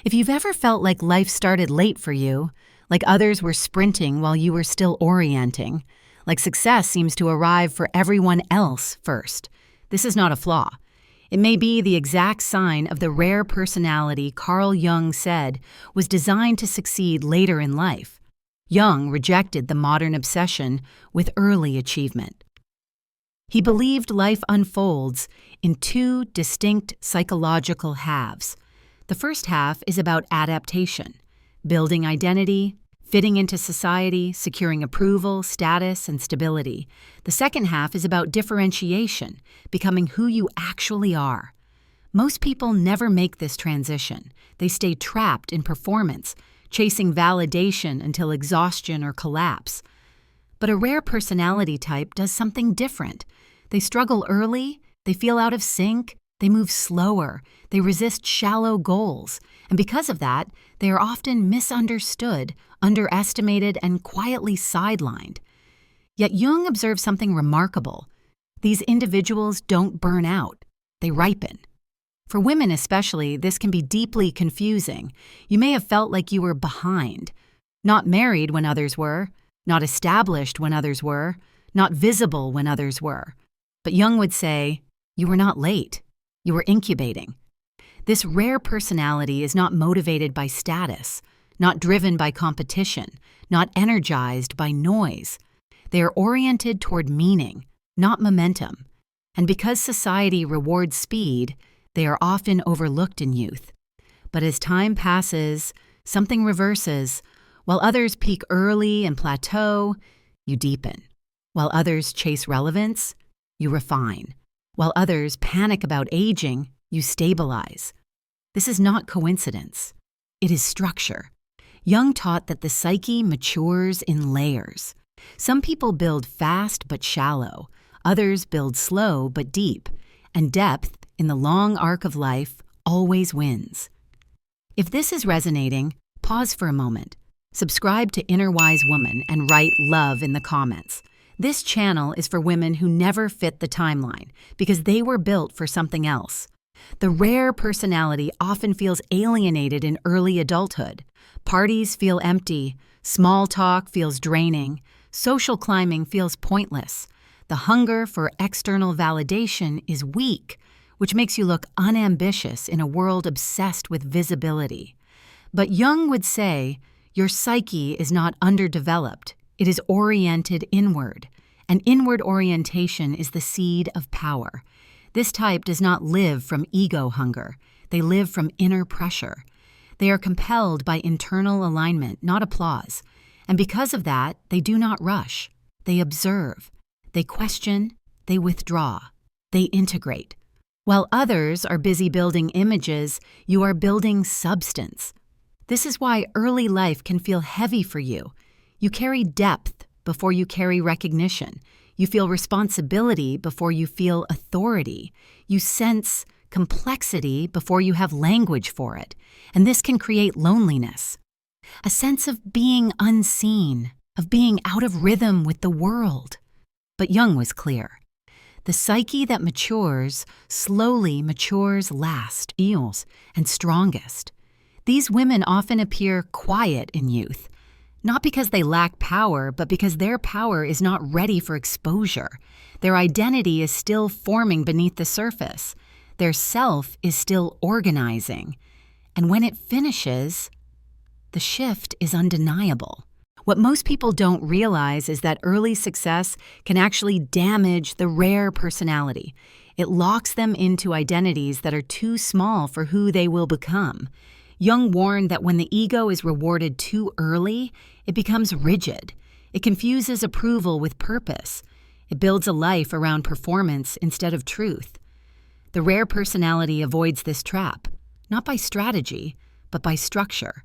If you've ever felt like life started late for you, like others were sprinting while you were still orienting, like success seems to arrive for everyone else first, this is not a flaw. It may be the exact sign of the rare personality Carl Jung said was designed to succeed later in life. Jung rejected the modern obsession with early achievement. He believed life unfolds in two distinct psychological halves. The first half is about adaptation, building identity, fitting into society, securing approval, status, and stability. The second half is about differentiation, becoming who you actually are. Most people never make this transition. They stay trapped in performance, chasing validation until exhaustion or collapse. But a rare personality type does something different. They struggle early, they feel out of sync, they move slower, they resist shallow goals, and because of that, they are often misunderstood, underestimated, and quietly sidelined. Yet Jung observed something remarkable. These individuals don't burn out, they ripen. For women especially, this can be deeply confusing. You may have felt like you were behind, not married when others were, not established when others were, not visible when others were. But Jung would say, you were not late. You were incubating. This rare personality is not motivated by status, not driven by competition, not energized by noise. They are oriented toward meaning, not momentum. And because society rewards speed, they are often overlooked in youth. But as time passes, something reverses. While others peak early and plateau, you deepen. While others chase relevance, you refine. While others panic about aging, you stabilize. This is not coincidence. It is structure. Jung taught that the psyche matures in layers. Some people build fast but shallow. Others build slow but deep. And depth, in the long arc of life, always wins. If this is resonating, pause for a moment. Subscribe to Inner Wise Woman and write love in the comments. This channel is for women who never fit the timeline because they were built for something else. The rare personality often feels alienated in early adulthood. Parties feel empty, small talk feels draining, social climbing feels pointless. The hunger for external validation is weak, which makes you look unambitious in a world obsessed with visibility. But Jung would say, your psyche is not underdeveloped. It is oriented inward, and inward orientation is the seed of power. This type does not live from ego hunger. They live from inner pressure. They are compelled by internal alignment, not applause. And because of that, they do not rush. They observe. They question. They withdraw. They integrate. While others are busy building images, you are building substance. This is why early life can feel heavy for you. You carry depth before you carry recognition. You feel responsibility before you feel authority. You sense complexity before you have language for it. And this can create loneliness. A sense of being unseen, of being out of rhythm with the world. But Jung was clear. The psyche that matures slowly matures last, and strongest. These women often appear quiet in youth. Not because they lack power, but because their power is not ready for exposure. Their identity is still forming beneath the surface. Their self is still organizing. And when it finishes, the shift is undeniable. What most people don't realize is that early success can actually damage the rare personality. It locks them into identities that are too small for who they will become. Jung warned that when the ego is rewarded too early, it becomes rigid. It confuses approval with purpose. It builds a life around performance instead of truth. The rare personality avoids this trap, not by strategy, but by structure.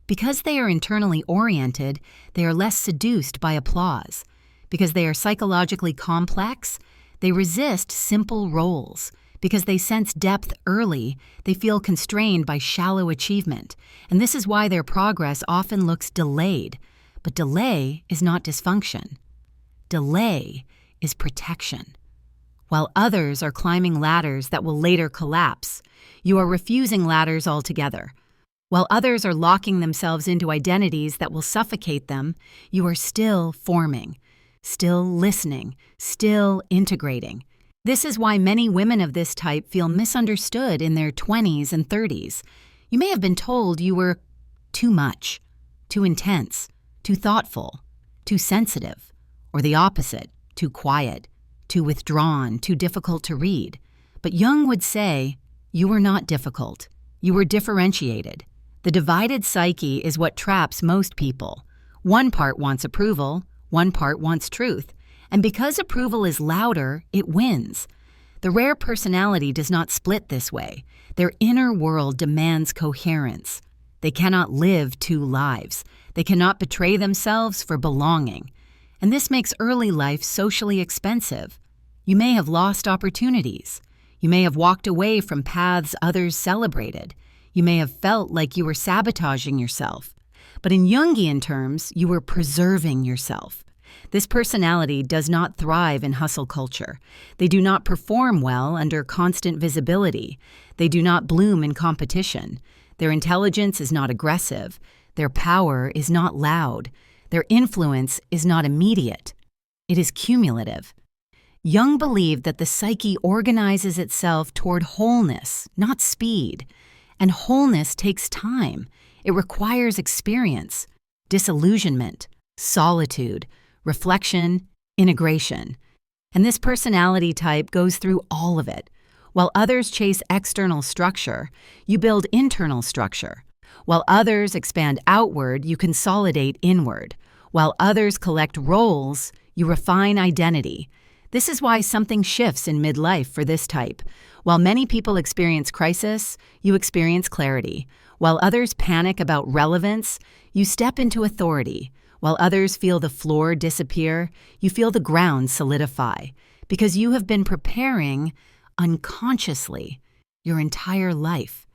Because they are internally oriented, they are less seduced by applause. Because they are psychologically complex, they resist simple roles. Because they sense depth early, they feel constrained by shallow achievement. And this is why their progress often looks delayed. But delay is not dysfunction. Delay is protection. While others are climbing ladders that will later collapse, you are refusing ladders altogether. While others are locking themselves into identities that will suffocate them, you are still forming, still listening, still integrating. This is why many women of this type feel misunderstood in their 20s and 30s. You may have been told you were too much, too intense, too thoughtful, too sensitive, or the opposite, too quiet, too withdrawn, too difficult to read. But Jung would say, you were not difficult. You were differentiated. The divided psyche is what traps most people. One part wants approval, one part wants truth. And because approval is louder, it wins. The rare personality does not split this way. Their inner world demands coherence. They cannot live two lives. They cannot betray themselves for belonging. And this makes early life socially expensive. You may have lost opportunities. You may have walked away from paths others celebrated. You may have felt like you were sabotaging yourself. But in Jungian terms, you were preserving yourself. This personality does not thrive in hustle culture. They do not perform well under constant visibility. They do not bloom in competition. Their intelligence is not aggressive. Their power is not loud. Their influence is not immediate. It is cumulative. Jung believed that the psyche organizes itself toward wholeness, not speed. And wholeness takes time. It requires experience, disillusionment, solitude, reflection, integration. And this personality type goes through all of it. While others chase external structure, you build internal structure. While others expand outward, you consolidate inward. While others collect roles, you refine identity. This is why something shifts in midlife for this type. While many people experience crisis, you experience clarity. While others panic about relevance, you step into authority. While others feel the floor disappear, you feel the ground solidify. Because you have been preparing unconsciously your entire life.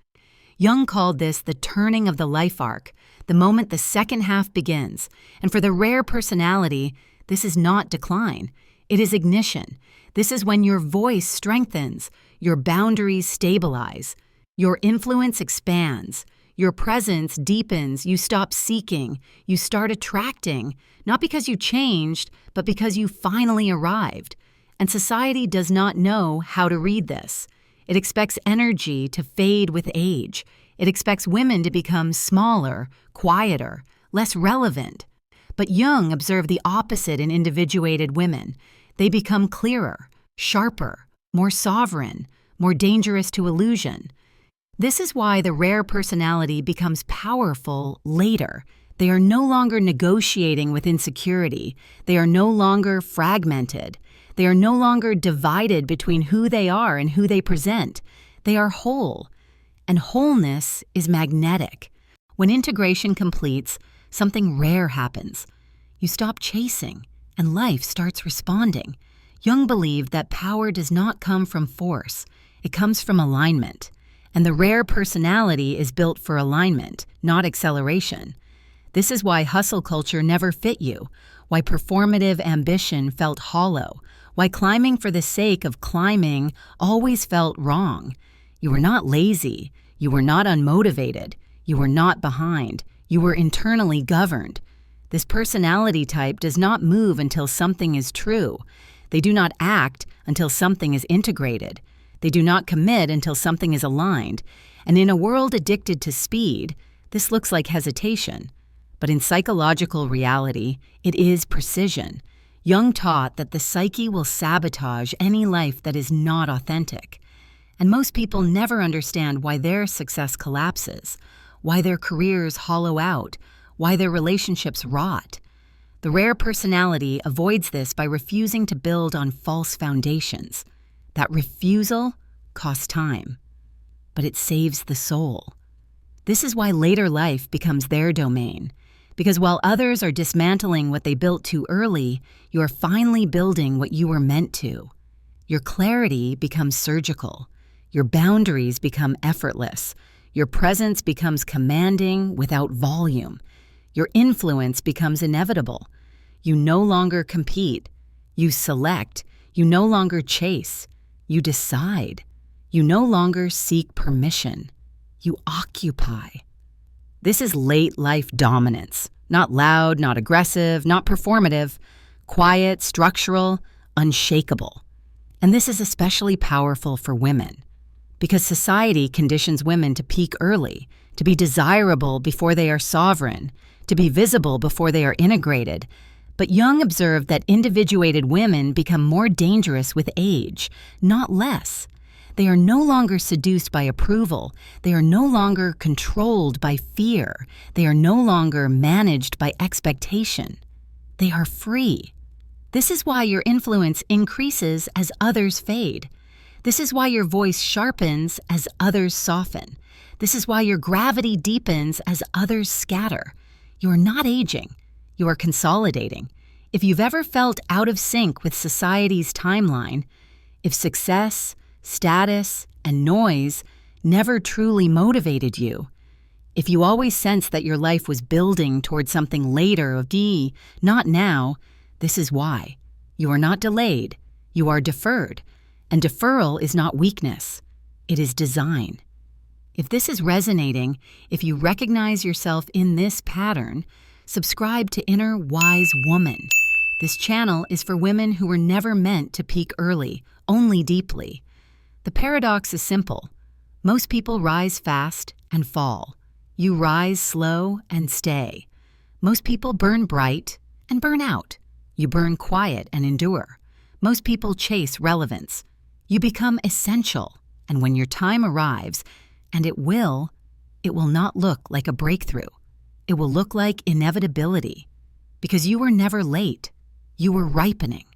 Jung called this the turning of the life arc, the moment the second half begins. And for the rare personality, this is not decline. It is ignition. This is when your voice strengthens, your boundaries stabilize, your influence expands, your presence deepens, you stop seeking, you start attracting, not because you changed, but because you finally arrived. And society does not know how to read this. It expects energy to fade with age. It expects women to become smaller, quieter, less relevant. But Jung observed the opposite in individuated women. They become clearer, sharper, more sovereign, more dangerous to illusion. This is why the rare personality becomes powerful later. They are no longer negotiating with insecurity. They are no longer fragmented. They are no longer divided between who they are and who they present. They are whole. And wholeness is magnetic. When integration completes, something rare happens. You stop chasing, and life starts responding. Jung believed that power does not come from force. It comes from alignment. And the rare personality is built for alignment, not acceleration. This is why hustle culture never fit you, why performative ambition felt hollow, why climbing for the sake of climbing always felt wrong. You were not lazy. You were not unmotivated. You were not behind. You were internally governed. This personality type does not move until something is true. They do not act until something is integrated. They do not commit until something is aligned. And in a world addicted to speed, this looks like hesitation. But in psychological reality, it is precision. Jung taught that the psyche will sabotage any life that is not authentic. And most people never understand why their success collapses, why their careers hollow out, why their relationships rot. The rare personality avoids this by refusing to build on false foundations. That refusal costs time, but it saves the soul. This is why later life becomes their domain. Because while others are dismantling what they built too early, you are finally building what you were meant to. Your clarity becomes surgical. Your boundaries become effortless. Your presence becomes commanding without volume. Your influence becomes inevitable. You no longer compete. You select. You no longer chase. You decide. You no longer seek permission. You occupy. This is late life dominance. Not loud, not aggressive, not performative. Quiet, structural, unshakable. And this is especially powerful for women, because society conditions women to peak early, to be desirable before they are sovereign, to be visible before they are integrated. But Jung observed that individuated women become more dangerous with age, not less. They are no longer seduced by approval. They are no longer controlled by fear. They are no longer managed by expectation. They are free. This is why your influence increases as others fade. This is why your voice sharpens as others soften. This is why your gravity deepens as others scatter. You are not aging. You are consolidating. If you've ever felt out of sync with society's timeline, if success, status, and noise never truly motivated you, if you always sensed that your life was building towards something later of not now, this is why. You are not delayed. You are deferred. And deferral is not weakness. It is design. If this is resonating, if you recognize yourself in this pattern, subscribe to Inner Wise Woman. This channel is for women who were never meant to peak early, only deeply. The paradox is simple. Most people rise fast and fall. You rise slow and stay. Most people burn bright and burn out. You burn quiet and endure. Most people chase relevance. You become essential. And when your time arrives, and it will not look like a breakthrough. It will look like inevitability. Because you were never late. You were ripening.